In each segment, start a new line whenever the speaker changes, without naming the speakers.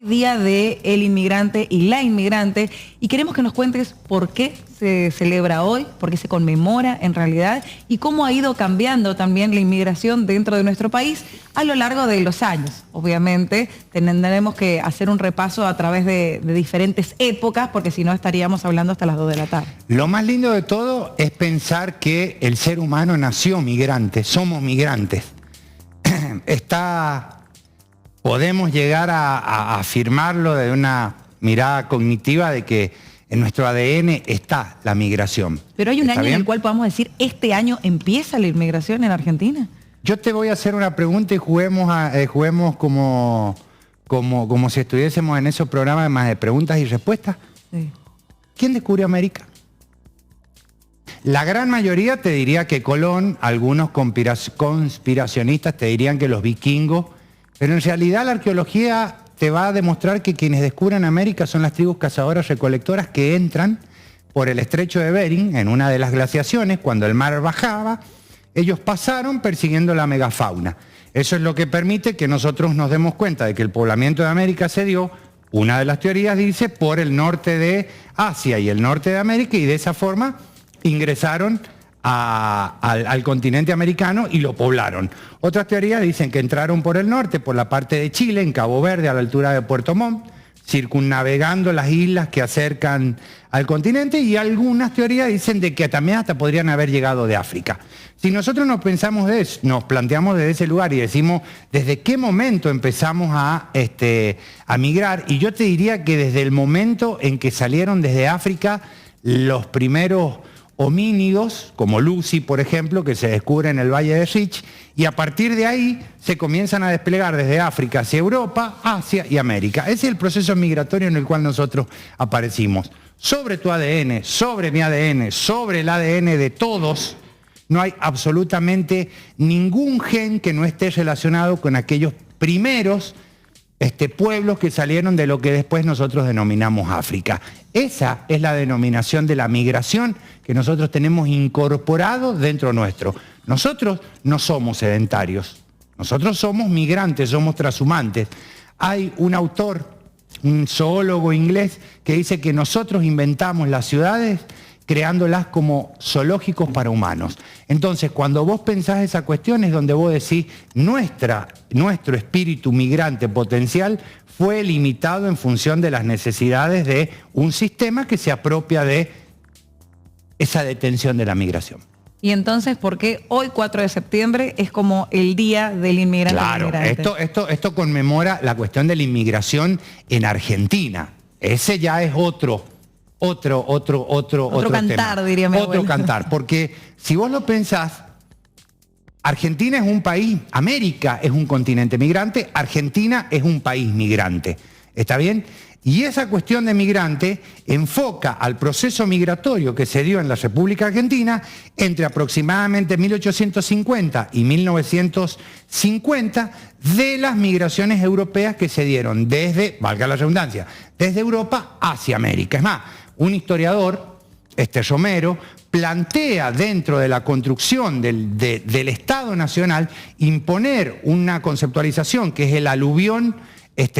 Día del Inmigrante y la Inmigrante, y queremos que nos cuentes por qué se celebra hoy, por qué se conmemora en realidad y cómo ha ido cambiando también la inmigración dentro de nuestro país a lo largo de los años. Obviamente tendremos que hacer un repaso a través de diferentes épocas, porque si no estaríamos hablando hasta las 2 de la tarde.
Lo más lindo de todo es pensar que el ser humano nació migrante, somos migrantes. Podemos llegar a afirmarlo de una mirada cognitiva de que en nuestro ADN está la migración.
Pero hay un año en el cual podamos decir, este año empieza la inmigración en Argentina.
Yo te voy a hacer una pregunta y juguemos como si estuviésemos en esos programas más de preguntas y respuestas.
Sí.
¿Quién descubrió América? La gran mayoría te diría que Colón, algunos conspiracionistas te dirían que los vikingos, pero en realidad la arqueología te va a demostrar que quienes descubren América son las tribus cazadoras recolectoras que entran por el estrecho de Bering en una de las glaciaciones. Cuando el mar bajaba, ellos pasaron persiguiendo la megafauna. Eso es lo que permite que nosotros nos demos cuenta de que el poblamiento de América se dio, una de las teorías dice, por el norte de Asia y el norte de América, y de esa forma ingresaron al continente americano y lo poblaron. Otras teorías dicen que entraron por el norte, por la parte de Chile, en Cabo Verde, a la altura de Puerto Montt, circunnavegando las islas que acercan al continente, y algunas teorías dicen de que también hasta podrían haber llegado de África. Si nosotros nos planteamos desde ese lugar y decimos desde qué momento empezamos a migrar, y yo te diría que desde el momento en que salieron desde África los primeros homínidos, como Lucy, por ejemplo, que se descubre en el Valle de Rich, y a partir de ahí se comienzan a desplegar desde África hacia Europa, Asia y América. Ese es el proceso migratorio en el cual nosotros aparecimos. Sobre tu ADN, sobre mi ADN, sobre el ADN de todos, no hay absolutamente ningún gen que no esté relacionado con aquellos primeros pueblos que salieron de lo que después nosotros denominamos África. Esa es la denominación de la migración que nosotros tenemos incorporado dentro nuestro. Nosotros no somos sedentarios, nosotros somos migrantes, somos transhumantes. Hay un autor, un zoólogo inglés, que dice que nosotros inventamos las ciudades creándolas como zoológicos para humanos. Entonces, cuando vos pensás esa cuestión es donde vos decís, nuestro espíritu migrante potencial fue limitado en función de las necesidades de un sistema que se apropia de esa detención de la migración.
Y entonces, ¿por qué hoy, 4 de septiembre, es como el Día del Inmigrante?
Claro, esto conmemora la cuestión de la inmigración en Argentina. Ese ya es otro
cantar,
tema.
Diría mi
Otro
abuelo.
cantar, porque si vos lo pensás, Argentina es un país, América es un continente migrante, Argentina es un país migrante. ¿Está bien? Y esa cuestión de migrante enfoca al proceso migratorio que se dio en la República Argentina entre aproximadamente 1850 y 1950 de las migraciones europeas que se dieron desde, valga la redundancia, desde Europa hacia América. Es más, un historiador, Romero, plantea dentro de la construcción del Estado Nacional imponer una conceptualización que es el aluvión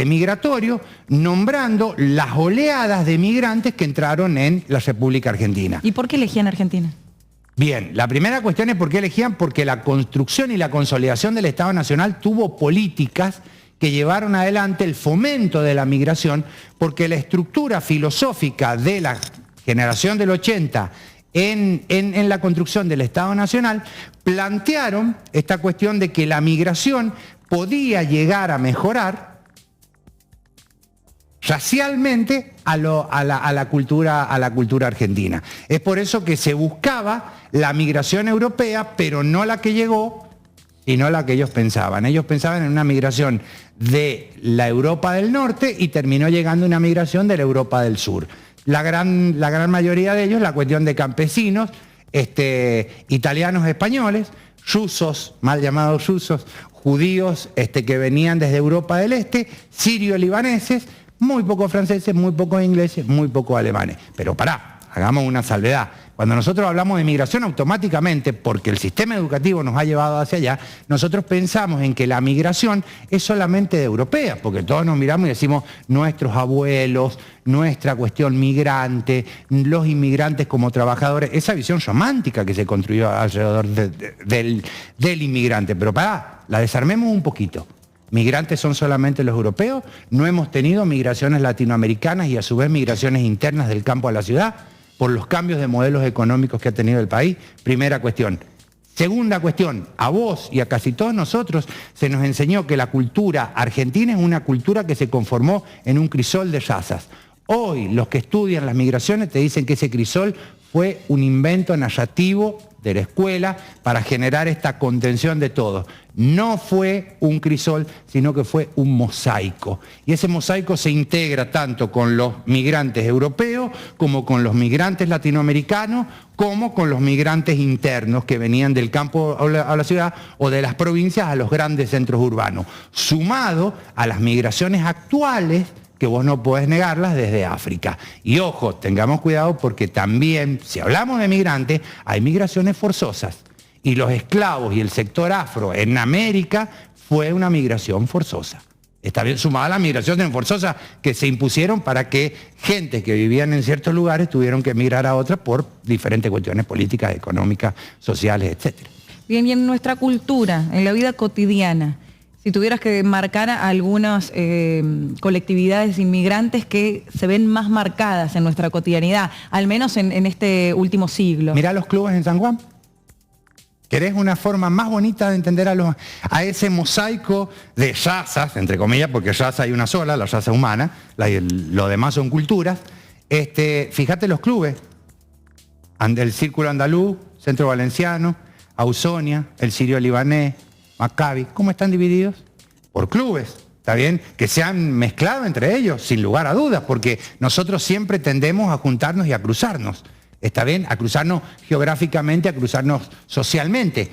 migratorio, nombrando las oleadas de migrantes que entraron en la República Argentina.
¿Y por qué elegían Argentina?
Bien, la primera cuestión es por qué elegían, porque la construcción y la consolidación del Estado Nacional tuvo políticas que llevaron adelante el fomento de la migración, porque la estructura filosófica de la generación del 80 en la construcción del Estado Nacional plantearon esta cuestión de que la migración podía llegar a mejorar racialmente a la cultura argentina. Es por eso que se buscaba la migración europea, pero no la que llegó, sino la que ellos pensaban. Ellos pensaban en una migración de la Europa del Norte y terminó llegando una migración de la Europa del Sur. La gran mayoría de ellos, la cuestión de campesinos, italianos, españoles, rusos, mal llamados rusos, judíos que venían desde Europa del Este, sirio-libaneses, muy pocos franceses, muy pocos ingleses, muy pocos alemanes. Pero pará, hagamos una salvedad. Cuando nosotros hablamos de migración, automáticamente, porque el sistema educativo nos ha llevado hacia allá, nosotros pensamos en que la migración es solamente de europeas, porque todos nos miramos y decimos nuestros abuelos, nuestra cuestión migrante, los inmigrantes como trabajadores, esa visión romántica que se construyó alrededor del inmigrante. Pero la desarmemos un poquito. ¿Migrantes son solamente los europeos? ¿No hemos tenido migraciones latinoamericanas y a su vez migraciones internas del campo a la ciudad por los cambios de modelos económicos que ha tenido el país? Primera cuestión. Segunda cuestión, a vos y a casi todos nosotros se nos enseñó que la cultura argentina es una cultura que se conformó en un crisol de razas. Hoy los que estudian las migraciones te dicen que ese crisol fue un invento narrativo de la escuela para generar esta contención de todos. No fue un crisol, sino que fue un mosaico. Y ese mosaico se integra tanto con los migrantes europeos, como con los migrantes latinoamericanos, como con los migrantes internos que venían del campo a la ciudad o de las provincias a los grandes centros urbanos, sumado a las migraciones actuales que vos no podés negarlas desde África. Y ojo, tengamos cuidado porque también, si hablamos de migrantes, hay migraciones forzosas. Y los esclavos y el sector afro en América fue una migración forzosa. Está bien sumada a las migraciones forzosas que se impusieron para que gente que vivían en ciertos lugares tuvieron que emigrar a otras por diferentes cuestiones políticas, económicas, sociales, etc.
Bien, y en nuestra cultura, en la vida cotidiana, si tuvieras que marcar a algunas colectividades inmigrantes que se ven más marcadas en nuestra cotidianidad, al menos en este último siglo.
Mirá los clubes en San Juan. ¿Querés una forma más bonita de entender a ese mosaico de razas, entre comillas, porque raza hay una sola, la raza humana, lo demás son culturas? Fíjate los clubes, el Círculo Andaluz, Centro Valenciano, Ausonia, el Sirio Libanés, Maccabi, ¿cómo están divididos? Por clubes, ¿está bien? Que se han mezclado entre ellos, sin lugar a dudas, porque nosotros siempre tendemos a juntarnos y a cruzarnos. ¿Está bien? A cruzarnos geográficamente, a cruzarnos socialmente.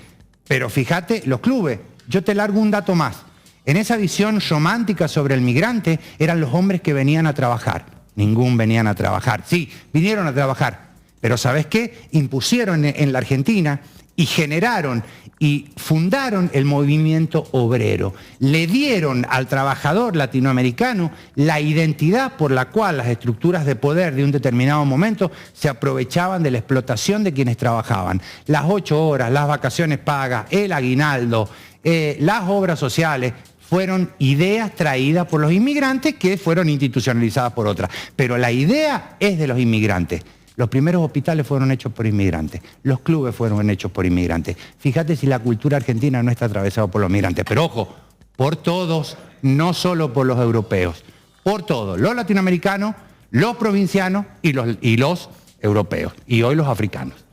Pero fíjate, los clubes, yo te largo un dato más. En esa visión romántica sobre el migrante, eran los hombres que venían a trabajar. Ningún venían a trabajar. Sí, vinieron a trabajar. Pero ¿sabes qué? Impusieron en la Argentina y generaron y fundaron el movimiento obrero. Le dieron al trabajador latinoamericano la identidad por la cual las estructuras de poder de un determinado momento se aprovechaban de la explotación de quienes trabajaban. Las 8 horas, las vacaciones pagas, el aguinaldo, las obras sociales, fueron ideas traídas por los inmigrantes que fueron institucionalizadas por otras. Pero la idea es de los inmigrantes. Los primeros hospitales fueron hechos por inmigrantes, los clubes fueron hechos por inmigrantes. Fíjate si la cultura argentina no está atravesada por los migrantes, pero ojo, por todos, no solo por los europeos, por todos, los latinoamericanos, los provincianos y los europeos, y hoy los africanos.